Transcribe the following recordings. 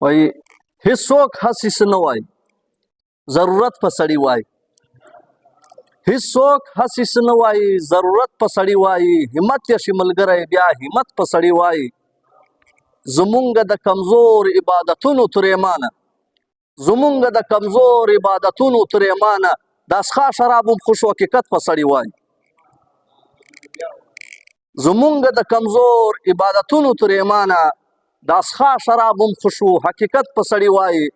वही हिस्सोक हसीस न वाई जरूरत पसड़ी वाई हिस्सोक हसीस न वाई जरूरत पसड़ी वाई हिम्मत यशी मलगरे ब्या हिम्मत पसड़ी वाई जुमुंग द कमजोर इबादतुन तुरेमाना जुमुंग द कमजोर इबादतुन तुरेमाना दासखा शराबुम खुश हकीकत पसड़ी वाई जुमुंग द कमजोर इबादतुन तुरेमाना दासखा शराबुम खुशू हकीकत पसड़ी वाई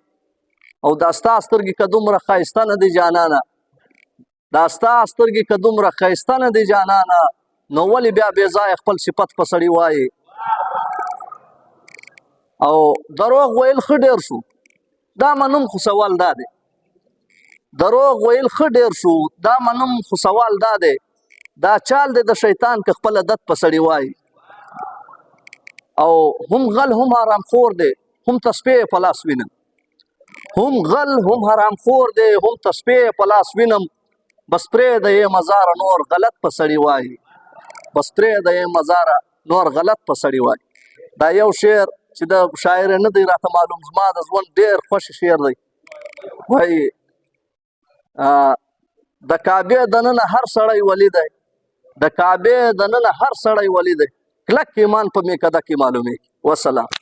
और दास्ता अस्तरगी कदुम रखाइस्ता नदी जानाना दास्ता अस्तरगी कदुम रखाइस्ता नदी जानाना नोवली ब्या बेजा खपल सिपत पसड़ी वाई او دروغ ویل خ ډیر شو دا منم خو سوال دا دی دروغ ویل خ ډیر شو دا منم خو سوال دا دی دا چال دی د شیطان ک خپل عادت پسړی وای او هم غل هم حرام خور دی هم تسبیح پلاس وینم هم غل هم حرام خور دی هم تسبیح پلاس وینم بس پرې د مزار نور غلط پسړی وای بس پرې د مزار نور غلط پسړی وای دا یو شعر چې د شاعر نه دی راته معلوم زما د ځوان ډیر خوش شعر دی وای د کعبه دننه هر سړی ولی دی د کعبه دننه هر سړی ولی دی کلک ایمان په میکده کې معلومه وسلام